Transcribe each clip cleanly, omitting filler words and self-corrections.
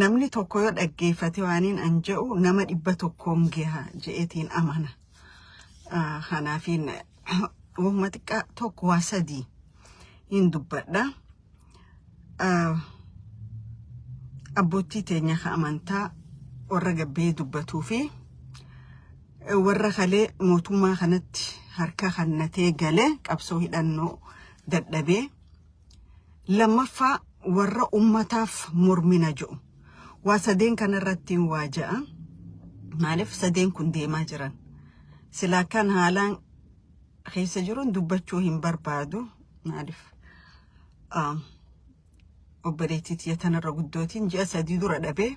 namni tokko yoo dhaggeeffate waaniin an jedhu nama 100 gaha jeetiin amana. Kanaafin wama xiqqaa tokko waa sadii hin dubbadha. Abbootii teenya ka amantaa warra gabbee dubbatuu fi warra kalee mootummaa kanatti harka kannatee galee qabsoo hidhannoo dadhabee lammaffaa warra ummataaf mormina jiru. Waa sadeen kanarratti waa ja'a. Maaliif sadeen kun deemaa jiran? Silaa kan haalaan keessa jiruun dubbachuu hin barbaadu. Maaliif? Obboleettii yatanarra guddootiin ji'a sadii dura dhabee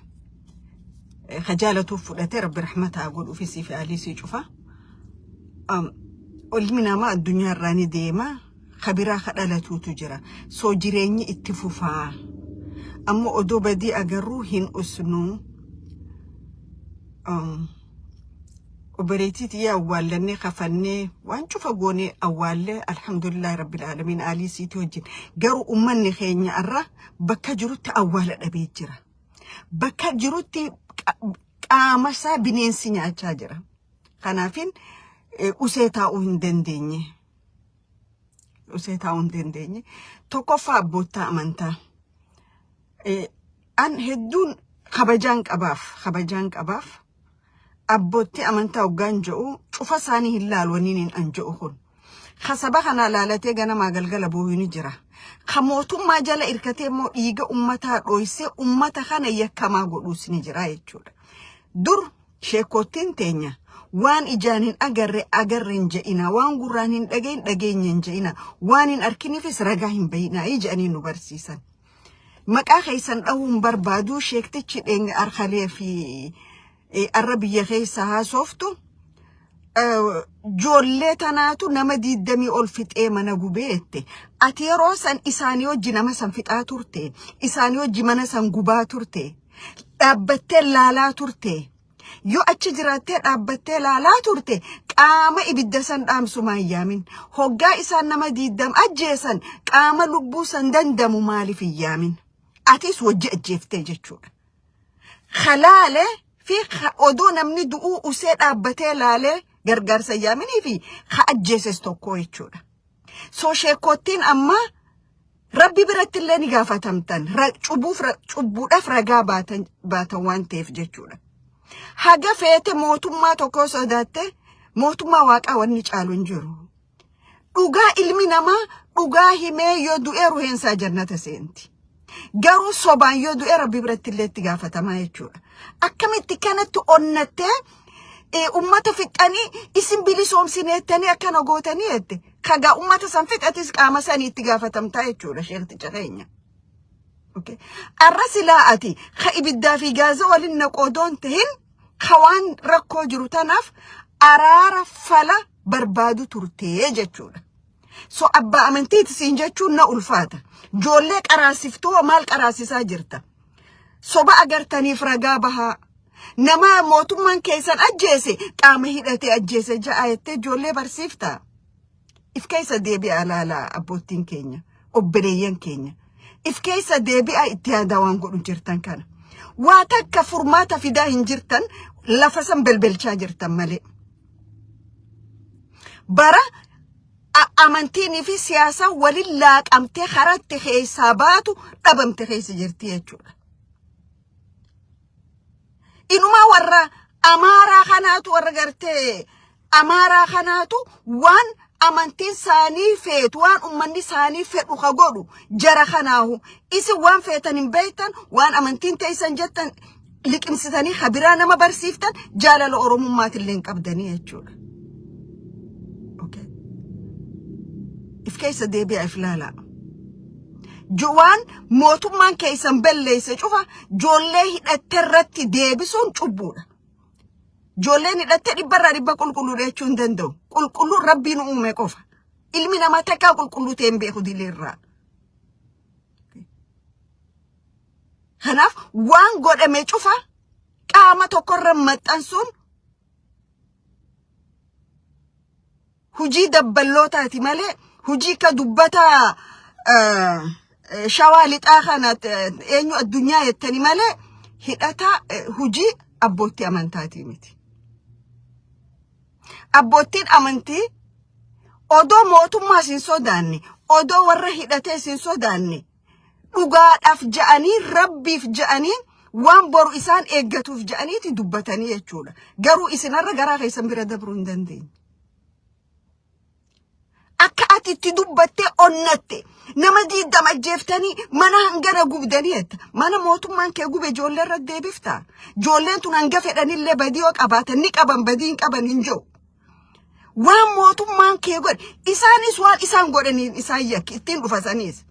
khajaalatuuf fudhatee rabbi rahmataa godhuuf isii fi aliisii cufa. Ilmi namaa addunyaa irraa ni deema. Khabiraa kadhalatuutu jira. Soo jireenyi itti fufaa. Amma odoo badii agarruu hin usnuu. Obboleettii awwaalannee kafannee waan cufa goonee awwaallee alhamdulillah rabbil alamin aliisiitii wajjin. Garuu ummanni keenya irra bakka jirutti awwaala dhabee jira. Bakka jirutti qaama isaa bineensi nyaachaa jira. Kanaafin usee taa'uu hin dandeenye. Tokkoffaa abboottaa amantaa. An hedduun kabajaan qabaaf. Abbootti amantaa hoggaan jedhu cufa isaanii hin laalwaniin an jedhu kun. Kasaba kana laalatee ganamaa galgala boo'uu ni jira. Ka mootummaa jala irkatee immoo dhiiga ummataa dhoysee ummata kana yakkamaa godhuus ni jira jechuudha. Dur sheekottiin teenya waan ijaan hin agarre hin je'ina, waan gurraan hin dhageenye hin je'ina, waan hin arkiniifis ragaa hin bayina jedhanii nu barsiisan. Maqaa keessan dhahuun barbaadu sheektichi dheenge arkalee fi arra biyya keessa haasoftu joollee tanaatu nama 20 ol fixee mana gubeette. Ati yeroo san isaanii wajji nama san fixaa turte, isaanii wajji mana san gubaa turte, dhaabbattee laalaa turte. Yoo achi jiraattee dhaabbattee laalaa turte qaama ibidda san dhaamsu maayyaamin. Hoggaa isaan nama 20 ajjeesan qaama lubbuu san dandamu maaliif iyyaamin? Atis wajji ajjeeftee jechuudha. Khalaale fi odoo namni du'uu usee dhaabbatee laalee gargaarsa yaaminii fi ka ajjeeses tokko jechuudha. So sheekottiin amma rabbi biratti illee ni gaafatamtan. Cubbuudhaaf ragaa baatan waan ta'eef jechuudha. Haga feete mootummaa tokko sodaatte mootummaa waaqaa wanni caalu hin jiru. Dhugaa ilmi namaa dhugaa himee yoo du'e ruheensaa jannata seenti. Garuu sobaan yoo du'e rabbi biratti illee itti gaafatamaa jechuudha. Akkamitti kanatti onnattee ummata fixanii isin bilisoomsineettanii akkana gootanii jette. Kagaa ummata san fixatis qaama sanii itti gaafatamtaa jechuudha sheekticha keenya. Arra silaa ati ka ibiddaa fi gaaza waliin naqoodoon tahin ka waan rakkoo jiru tanaaf araara fala barbaadu turtee jechuudha. So abbaa amantiiti siin jechuun na ulfaata. Joollee qaraasiftoo maal qaraasisaa jirta? Soba agartaniif ragaa bahaa. Nama mootummaan keessan ajjeese qaama hidhatee ajjeese ja'a jettee joollee barsiiftaa. If keessa deebi'a laalaa abboottiin keenya, obboleeyyan keenya. If keessa deebi'a itti yaadaa waan godhu jirtan kana. Waa takka furmaata fidaa hin jirtan lafa san belbelchaa jirtan malee. Bara amantiinii fi siyaasa waliin laaqamtee karatti keessaa baatu dhabamte keessa jirti jechuudha. Inuma warra amaaraa kanaatu warra gartee amaaraa kanaatu waan amantiin saanii feetu waan ummanni saanii fedhu ka godhu jara kanaahu isi waan feetan hin beektan waan amantiin teessan jettan liqimsitanii khabiraa nama barsiiftan jaalala oromummaatiillee hin qabdanii jechuudha. If keessa deebi'a if laalaa. Jowaan mootummaan keessan belleesse cufa joollee hidhattee irratti deebisuun cubbuudha. Joolleen hidhattee dhibbarraa dhibba qulqulluu jechuun hin danda'u. Qulqulluun rabbiin uume qofa. Ilmi namaa takkaa qulqulluu ta'e hin beeku dileerraa. Kanaaf waan godhame cufa qaama tokkorra maxxansuun hujii dabballootaati malee hujii ka dubbata shawaa lixaa kana eenyu addunyaa jettani malee hidhata hujii abbootii amantaatii miti. Abbootiin amantii odoo mootummaa sin sodaanne, odoo warra hidhatee sin sodaanne, dhugaadhaaf ja'anii rabbiif ja'anii waan boru isaan eeggatuuf ja'aniiti dubbatanii jechuudha. Garuu isinarra garaa keessan bira dabruu hin dandeenye. Akka ati itti dubbattee onnatte nama 20 ajjeeftanii mana hangana gubdanii jetta. Mana mootummaan kee gube ijoollee irra deebifta. Ijoolleen tun hanga fedhanillee badii yoo qabaatan ni qaban, badii hin qaban hin jiru. Waan mootummaan kee godhe isaanis waan isaan godhaniin isaan yakki ittiin dhufasaniis.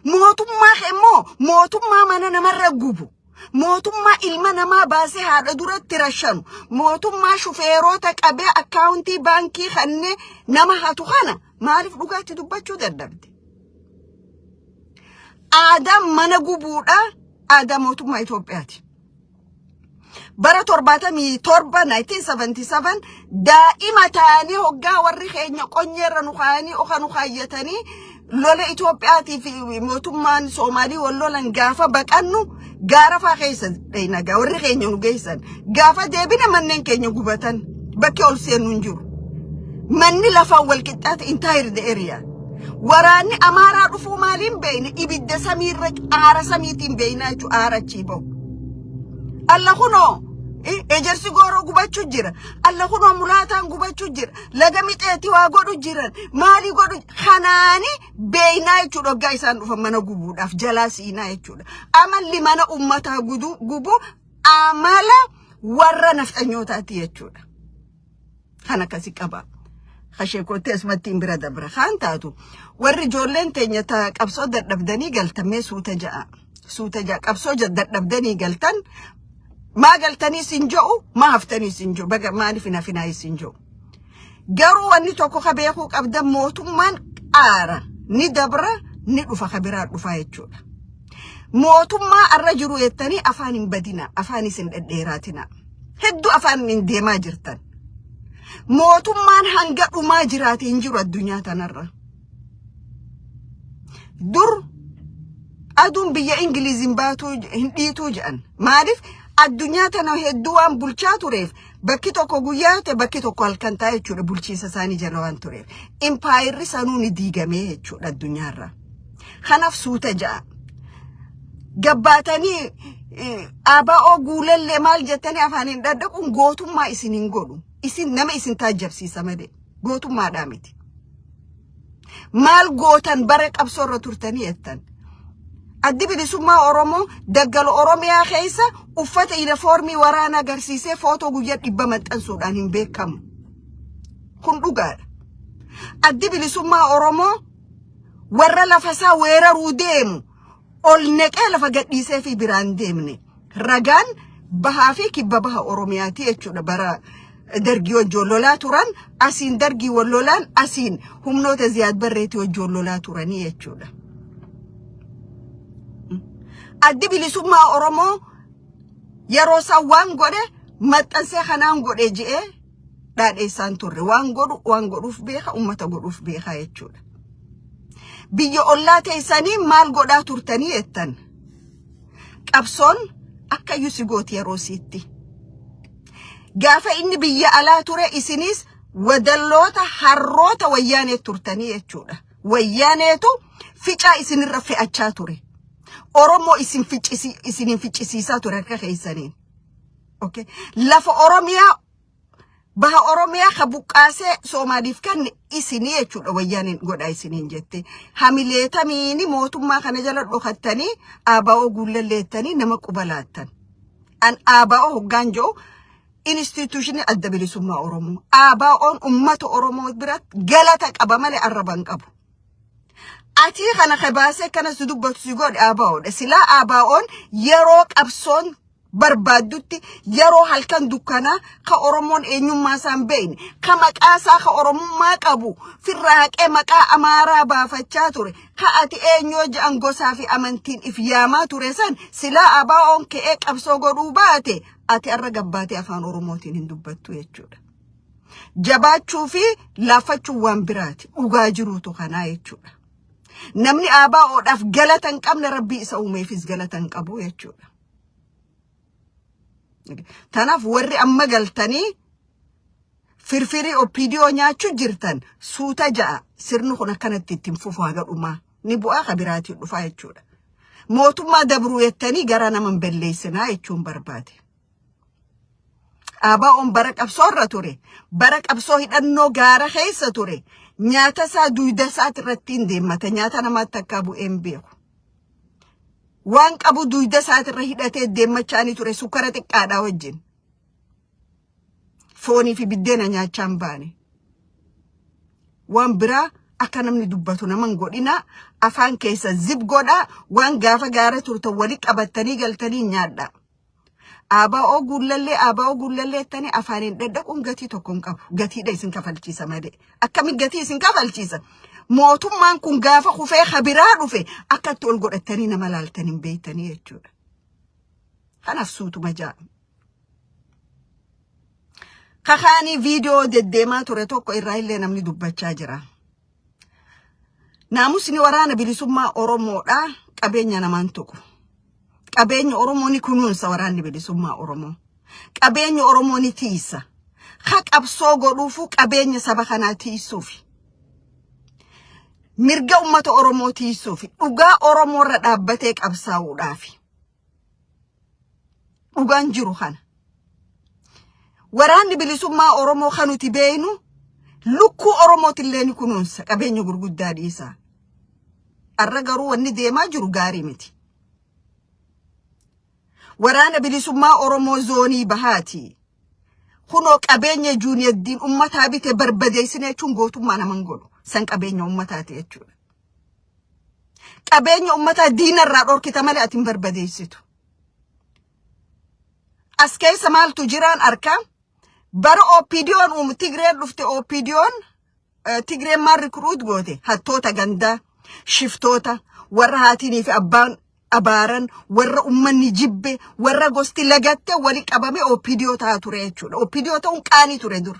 Mootummaa immoo mootummaa mana namarra gubu. Mootummaa ilma namaa baasee haadha duratti rashanu. Mootummaa shufeerota qabee akkaawuntii baankii kannee nama hatu kana maaliif dhugaatti dubbachuu dadhabde? Aadaa mana gubuudha. Aadaa mootummaa Itoophiyaati. Bara 1977 daa'ima ta'anii hoggaa warri keenya qonyeerra nu kaayanii oka nu kaayyatanii lola Itoophiyaatiif mootummaan Soomaalii wal lolan gaafa baqannu gaara faa keessa nagaa warri keenya nu geessan gaafa deebine manneen keenya gubatan bakki ol seenu hin jiru. Manni lafaan wal qixxaate entire the area. Waraanni Amaaraa dhufuu maaliin beeyne ibidda samiirra aara samiitiin beeynaa jechuun aara achii bahu. Allah kunoo ejersi gooroo gubachuu jira. Allah kunoo mulaataan gubachuu jira. Laga mixeetii waa godhu jiran maali godhu kanaani beeynaa jechuudha. Hoggaa isaan dhufan mana gubuudhaaf jalaa siinaa jechuudha. Amalli mana ummataa gubu amala warra nafxanyootaati jechuudha. Kan akkasii qaba. Hasheekootee asumatti bira dabra kan taatu warri ijoolleen teenya qabsoo dadhabdanii galtamee suuta ja'a qabsoo dadhabdanii galtan maa galtanii sin jo'u maa haftanii sin jo'u baga maaliif hinafinaa sin jo'u. Garuu wanni tokko ka beekuu qabdan mootummaan aara ni dabra ni dhufa ka biraa dhufa jechuudha. Mootummaa arra jiru jettanii afaan hin badina, afaan isin dhedheeraatina. Hedduu afaan hin deemaa jirtan. Mootummaan hanga dhumaa jiraate hin jiru addunyaa tanarra. Dur aduun biyya Ingiliziin baatuu hin dhiituu jedhan. Maaliif addunyaa tana hedduu waan bulchaa tureef bakki tokko guyyaa ta'e bakki tokko halkan taa'e jechuudha bulchiinsa isaanii jala waan tureef. Impaayirri sanuu ni diigamee jechuudha addunyaarra. Kanaaf suuta ja'a. Gabbaatanii ABO guulallee maal jettanii afaaniin dhadhaquun gootummaa isin hin godhu. Isin nama isin taajjabsiisa malee gootummaadhaa miti. Maal gootan bara qabsoorra turtanii jettan. Addi bilisummaa Oromoo daggala Oromiyaa keessa uffata uniformii waraana agarsiisee footoo guyyaa 100 maxxansuudhaan hin beekamu. Kun dhugaadha. Addi bilisummaa Oromoo warra lafasaa weeraruu deemu ol neqee lafa gadhiisee fi biraan deemne. Ragaan bahaa fi kibba baha Oromiyaati jechuudha bara dargii wajjoon lolaa turan asiin dargii wal lolaan asiin humnoota Ziyaad Barreetii wajjoon lolaa turanii jechuudha. Addi bilisummaa Oromoo yeroo isaan waan godhe maxxansee kanaan godhe je'ee dhaadheessaan turre waan godhuuf beeka ummata godhuuf beeka jechuudha. Biyya ollaa teessanii maal godhaa turtanii jettan. Qabsoon akka yusigooti yeroo siitti. Gaafa inni biyya alaa ture isinis wadalloota harroota wayyaanee turtanii jechuudha. Wayyaaneetu ficaa isinirra fe'achaa ture. Oromoo isinin ficcisiisaa ture akka keessaniin. Okay. Lafa Oromiyaa baha Oromiyaa ka buqqaasee Soomaaliif kan isinii jechuudha wayyaaneen godhaa isiniin jette. Hamileetamiini mootummaa kana jala dhokattanii ABO guullalleettanii nama qubalaattan. An ABO hoggaan jiru institution adda bilisummaa Oromoo. ABO'n ummata Oromoo biratti galata qaba malee arraban qabu. Ati kana kabaasee kana si dubbatu si godhe ABO'dha. Silaa ABO'n yeroo qabsoon barbaadutti yeroo halkan dukkanaa ka Oromoon eenyummaa isaan beeyne ka maqaasaa ka Oromummaa qabu firraaqee maqaa Amaaraa baafachaa ture ka ati eenyoo ja'an gosaa fi amantiin if yaamaa ture san silaa ABO'n ka'ee qabsoo godhuu baate ati arra gabbaatee afaan Oromootiin hin dubbattu jechuudha. Jabaachuu fi laafachuu waan biraati dhugaa jiruutu kanaa jechuudha. Namni ABO'dhaaf galata hin qabne Rabbii isa uumeefis galata hin qabu jechuudha. Tanaaf warri amma galtanii firfirii opidiyoo nyaachuu jirtan suuta ja'a sirni kun akkanatti ittiin fufu haga dhumaa ni bu'aa kabiraatii dhufaa jechuudha. Mootummaa dabruu yettanii gara naman belleessinaa jechuun barbaade. ABO'n bara qabsoo irra ture. Bara qabsoo hidhannoo gaara keessa ture. Nyaata isaa duyda isaati irratti hin deemmata. Nyaata namaatti akka bu'een beeku. Waan qabu duyda isaati irra hidhatee deemmachaanii ture sukkara xiqqaadhaa wajjin. Foonii fi biddeena nyaachaan baane. Waan biraa akka namni dubbatu naman godhina afaan keessa zib godha waan gaafa gaara turtan wali qabattanii galtanii nyaadha. ABO guulallee tani afaaniin dadhaquun gatii tokko hin qabu. Gatiidha isin kafalchiisa malee. Akkamitti gatii isin kafalchiisa? Mootummaan kun gaafa kufee kabiraa dhufe akkatti ol godhattanii nama laaltanii beeytanii jechuudha. Kanaaf suutuma ja'a. Kakaanii viidiyoo deddeemaa ture tokko irraa illee namni dubbachaa jira. Naamusni waraana bilisummaa Oromoodhaa qabeenya namaan tuqu. Qabeenya Oromoo ni kunuunsa waraanni bilisummaa Oromoo. Qabeenya Oromoo ni tiisa. Ha qabsoo godhuufu qabeenya saba kanaa tiisuufi. Mirga ummata Oromoo tiisuufi. Dhugaa Oromoo irra dhaabbatee qabsaa'uudhaafi. Dhugaan jiru kana. Waraanni bilisummaa Oromoo kanuti beeynu lukkuu Oromootillee ni kunuunsa qabeenya gurguddaa dhiisa. Arra garuu wanni deemaa jiru gaarii miti. Waraana bilisummaa Oromoo zoonii bahaati. Kunoo qabeenya juuniyaddiin ummataa bite barbadeessine jechuun gootummaa naman godhu. San qabeenya ummataati jechuudha. Qabeenya ummataa diinarraa dhorkita malee ati hin barbadeessitu. As keessa maaltu jiraan arkaa? Bara OPDO'n Tigreen dhufte OPDO'n Tigreen maal rikruut goote hattoota gandaa, shiftoota, warra haatinii fi abbaan abaaran, warra ummanni jibbe, warra gosti lagatte wali qabame OPDO taa ture jechuudha. OPDO ta'uun qaanii ture dur.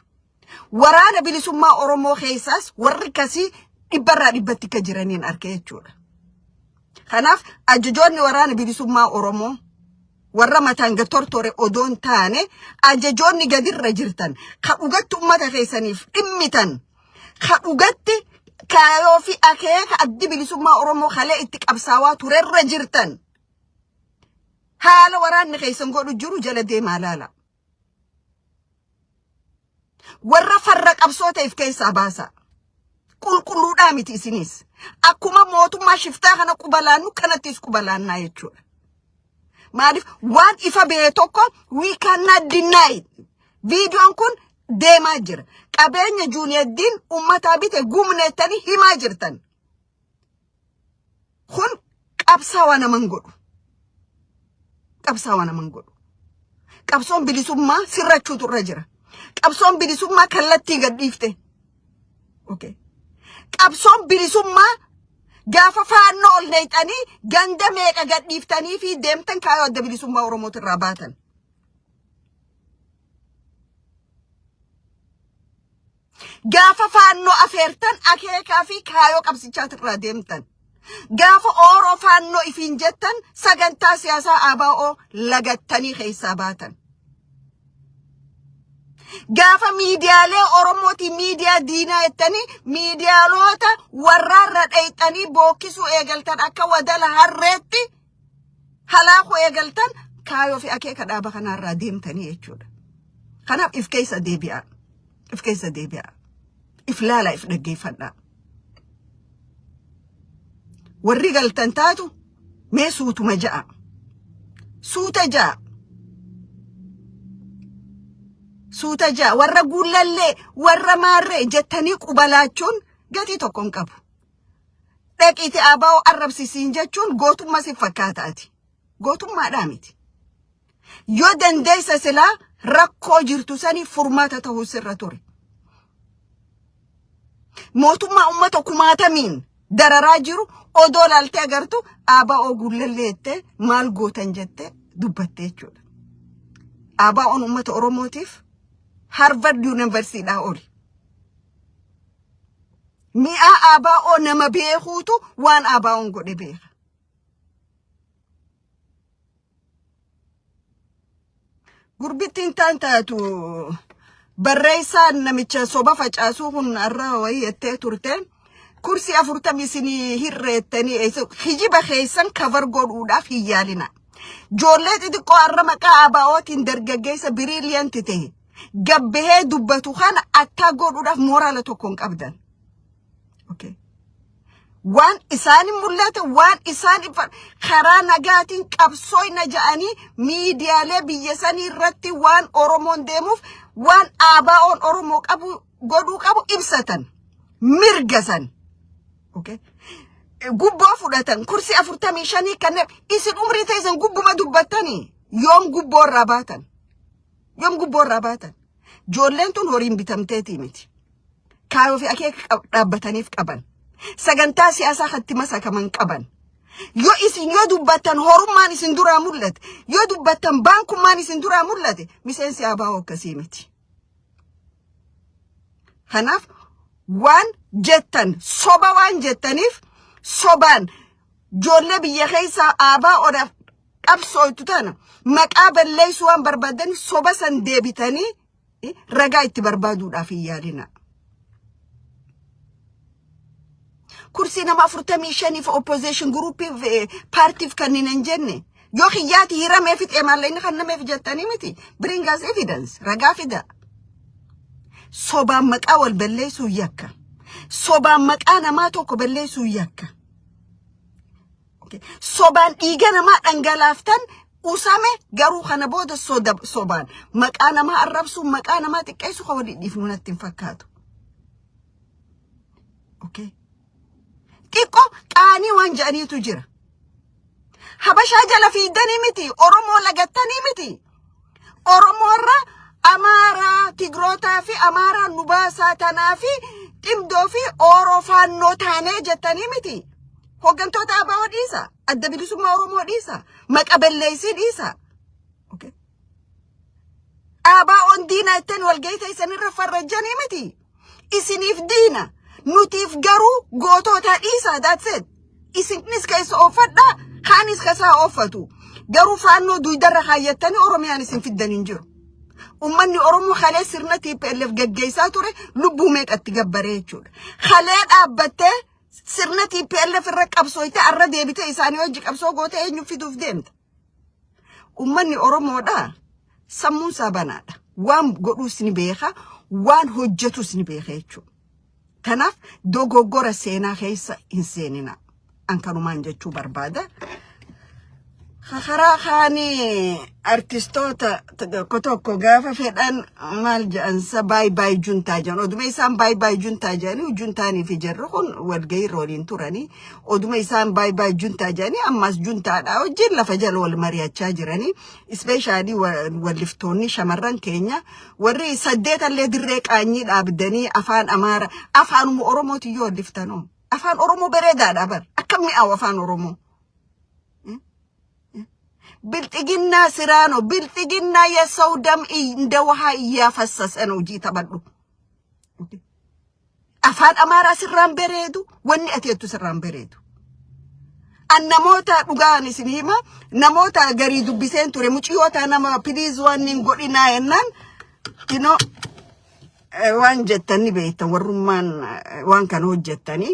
Waraana bilisummaa Oromoo keessaas warri kasii dhibbarraa dhibbatti ka jiraniin arke jechuudha. Kanaaf ajajoonni waraana bilisummaa Oromoo warra mataan gatortore odoon taane ajajoonni gadirra jirtan ka dhugatti ummata keessaniif dhimmitan ka dhugatti kaayoo fi akeeka addi bilisummaa Oromoo kalee itti qabsaawaa turerra jirtan haala waraanni keessan godhu jiru jala deemaa laala. Warra farra qabsooteef keessaa baasa. Qulqulluudhaa miti isinis. Akkuma mootummaa shiftaa kana qubalaannu kanattis qubalaannaa jechuudha. Maaliif waan ifa bee tokko we cannot deny. Viidiyoon kun deemaa jira. Qabeenya juuniyaddiin ummataa bite gumneettanii himaa jirtan. Kun qabsaawaa naman godhu. Qabsaawaa naman godhu. Qabsoon bilisummaa sirrachuutu irra jira. Qabsoon bilisummaa kallattii gadhiifte. Okay. Qabsoon bilisummaa gaafa faannoo ol neexanii ganda meeqa gadhiiftanii fi deemtan kaayoo adda bilisummaa Oromootu irraa baatan. Gaafa faannoo afeertan akeekaa fi kaayoo qabsichaatu irraa deemtan. Gaafa Oroo faannoo ifiin jettan sagantaa siyaasaa ABO lagattanii keessaa baatan. Gaafa miidiyaalee Oromooti miidiyaa diinaa jettanii miidiyaalota warraarra dheeyxanii bookkisuu eegaltan akka wadala harreetti halaakuu eegaltan kaayoo fi akeeka dhaaba kanarraa deemtanii jechuudha. Kanaaf if keessa deebi'a. If keessa deebi'a. If laala if dhaggeeffadhaa. Warri galtan taatu mee suutuma ja'a. Suuta ja'a. Suuta ja'a warra guulallee warra maarree jettanii qubalaachuun gatii tokko hin qabu. Dhaqiiti ABO arrabsisiin jechuun gootummaa si fakkaataati. Gootummaadhaa miti. Yoo dandeessa silaa rakkoo jirtu sanii furmaata ta'uu sirra ture. Mootummaa ummata kumaatamiin dararaa jiru odoo laaltee agartu ABO guulallee jettee maal gootan jettee dubbattee jechuudha. ABO'n ummata Oromootiif Harvard University da oli. Mi'a ABO nama beekuutu waan ABO'n godhe beeka. gurbittiin taantaatu barreessaan namicha soba facaasu kun arra wayettee turte kursi 40 isini hirreettanii hijiba keessan cover godhuudhaaf hiyyaalina joollee xixiqqoo arra maqaa abaa'ootiin dargaggeessa brilliant ta'e gabbehee dubbatu kana attaa godhuudhaaf moraala tokkoon qabdan okay waan isaan mul'ata waan isaan karaa nagaatiin qabsooyna ja'anii miidiyaalee biyya sanii irratti waan oromoon deemuuf waan abaa'oon oromoo qabu godhuu qabu ibsatan mirgasan okay gubboo fudhatan kursi 45 kanneen isin umrii ta'an gubbuma dubbatanii yoom gubboo rabaatan joolleen tun horiin bitamteetii miti kaayoo fi akeeka dhaabbataniif qaban sagantaa siyaasaa hatti masakaman qaban yoo isin yoo dubbatan horummaan isin duraa mul'ate yoo dubbatan baankummaan isin duraa mul'ate miseensi abaa'oo akkasii miti kanaaf waan jettan soba waan jettaniif sobaan joollee biyya keessaa abaa'oodhaaf qabsooytu tana maqaa balleessu waan barbaadan soba san deebitanii ragaa itti barbaaduudhaaf yaalina kursi nama 45 fi opposition group party kanneen jenne yoo xiyyaati hiramee fixee mallayni kan nameef jettanii miti bring us evidence ragaa fida sobaan maqaa wal balleessu yakka sobaan maqaa namaa tokko balleessu yakka sobaan dhiiga namaa dhangalaaftan usame garuu kana booda sobaan maqaa namaa arrabsu maqaa namaa xiqqeessu ka wali dhiifnu natti hin fakkaatu okay xiqqo qaanii waan jedhaniitu jira habashaa jala fiidanii miti oromoo lagattanii miti oromoorra amaaraa tigrootaa fi amaaraa nubaasaa tanaa fi dhimdoo fi orofaannoo taanee jettanii miti hoggantoota abaa'oo dhiisa adda bilisummaa oromoo dhiisa maqa balleessii dhiisa okay abaa'oon diina ittiin walgahii isinirra farrajjanii miti isiniif diina nutiif garuu gootota dhiisa that's it isinis keessa oofadha kaanis kasaa oofatu garuu faannoo duudarra kaayattanii oromiyaan isin fiddanii jiru ummanni oromoo khalee sirna TPLF gaggeessaa ture lubbuu meeqatti gabbaree jechuudha khalee dhaabbattee sirna TPLF irra qabsooyte arra deebite isaanii hojii qabsoo goote eenyu fiduuf deemta ummanni oromoodha sammuun saabanaadha waan godhuus ni beeka waan hojjetus ni beeka jechuudha kanaaf dogoggora seenaa keessa hin seenina an kanumaan jechuu barbaada karaa kaanii artistoota tokko gaafa fedhan maal jedhansa baay juntaa jedhan oduma isaan baay juntaa jedhanii juntaanii fi jarri kun walgahii waliin turanii oduma isaan baay juntaa jedhanii ammas juntaadha wajjin lafa jala wal mari'achaa jiranii ispeeshaalii walliftoonni shamarran keenya warri 8 dirree qaanyii dhaabdanii afaan amaara afaan oromooti yoo walliftanoo afaan oromoo bareedaadha bar akka mi'aawu afaan oromoo biltigina sirano biltigina የሰው ደም እንደ ውሃ እያፈሰሰ ነው ጂተበሉ afaan amara sirran bereedu wanni ateetu sirran bereedu annamoota dhugaan isin hima namoota garii dubbiseen ture muciyoota nama please wanni godhina yennan waan jettani beeytan warrummaan waan kan hojjettani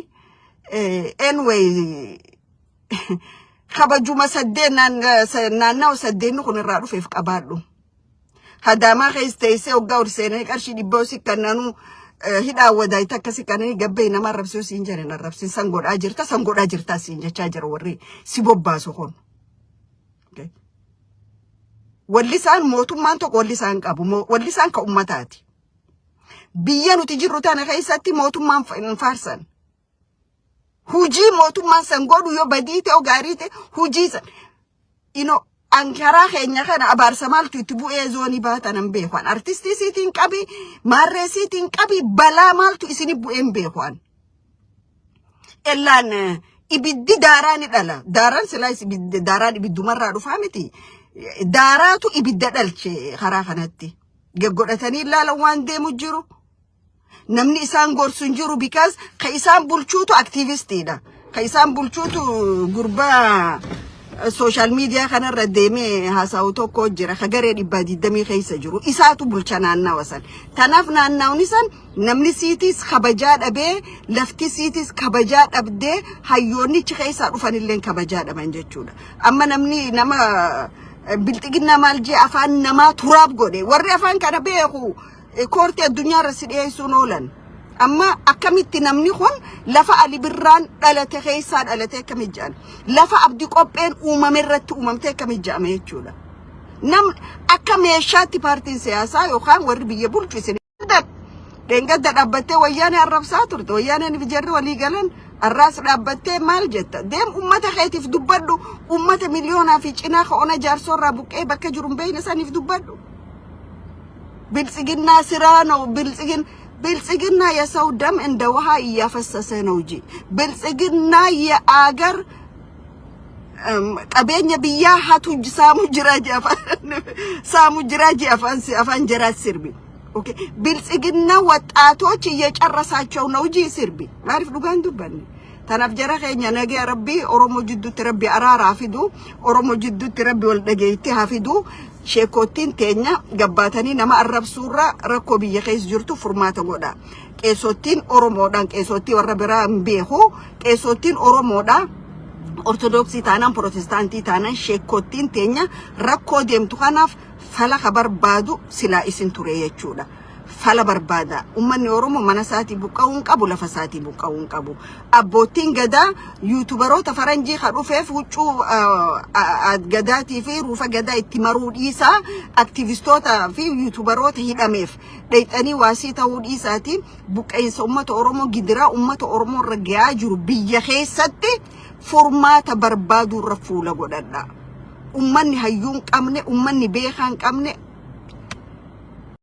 anyway kabajuma saddeenan naannoo saddeen kun irraa dhufeef qabaadhu hadama keesseesse oggaa urseenee qarshii dhibboo sikkannanu hidhaa wadaayita akkasi kananii gabbee nama arrabsuu siin jedhan arrabsin san godhaa jirta siin jechaa jira warri si bobbaasu kun wallisaan mootummaan tokko wallisaan qabu wallisaan ka ummataati biyya nuti jirru tana keessatti mootummaan faarsan hujii mootummaan san godhu yoo badiite o gaariite hujii san ankaraa keenya kana abaarsa maaltu itti bu'ee zoonii baatanan beekan artistii siitiin qabi maarree siitiin qabi balaa maaltu isini bu'een beekan ellaan ibiddi daaraani dhala daaraan silaa daaraan ibiddumarraa dhufaa miti daaraatu ibidda dhalche karaa kanatti geggodhatanii ilaalan waan deemu jiru namni isaan gorsun jiru because ka isaan bulchuutu activistiidha ka isaan bulchuutu gurbaa social media kana raddeeme haasa'u tokko jira kagaree dhibba diddamii keessa jiru isaatu bulcha naannawa san tanaaf naannawni san namni siitis kabajaa dhabee lafti siitis kabajaa dhabdee hayyoonni chi keessa dhufanillee kabajaa dhaban jechuudha amma namni nama biltigina malje afaan nama turaab godhe warri afaan kana beeku koortii addunyaa irratti dhiyeessuun oolan amma akkamitti namni kun lafa ali birraan dhalate keessa dhalate akkamijaan lafa abdi qopheen uumame irratti uumamte akkamijaan jechuudha nam akka meeshaatti paartiin siyaasaa yookaan warri biyya bulchu isin dengadda dhaabbattee wayyaanee arrabsaa turte wayyaaneen bijarri walii galan arraas dhaabbattee maal jetta deem ummata keetiif dubbadhu ummata miliyoonaa fi cinaa ka'ona jaarsorraa buqqee bakka jiru beeyna saniif dubbadhu biltsiginና ስራ ነው ብልጽግና የሰው ደም እንደ ውሃ እያፈሰሰ ነው እንጂ ብልጽግና የአገር ቀበኛ ብያ ሀቱጅ ሳሙ ጅራጅ አፋን ጀራት ስርቢ ኦኬ ብልጽግና ወጣቶች እየጨረሳቸው ነው እንጂ ስርቢ ማሪፍ ዱጋን ዱባኒ ተናፍ ጀራኸኛ ነገ ረቢ ኦሮሞ ጅዱት ረቢ አራራ አፊዱ ኦሮሞ ጅዱት ረቢ ወልደገይቲ ሀፊዱ sheekotiin teenya gabbaatanii nama arrabsuurra rakkoo biyya keessa jirtu furmaata godha qeesottiin oromoodhaan qeesottii warra biraa beeku qeesottiin oromoodha ortodoksii taanaan protestaantii taanaan sheekotiin teenya rakkoo deemtu kanaaf fala barbaadu silaa isin ture jechuudha fala barbaada ummanni oromo mana saati buqqa'uun qabu lafa saati buqqa'uun qabu abbootiin gadaa yuutubaroota faranjii kadhufeef huccuu gadaatii fi ruufa gadaa itti maruu dhiisaa aktivistoota fi yuutubaroota hidhameef dhayxanii waasii ta'uu dhiisaatiin buqqa'insa ummata oromoo gidiraa ummata oromoo irra gahaa jiru biyya keessatti furmaata barbaaduu irra fuula godhadha ummanni hayyuun qabne ummanni beekaan qabne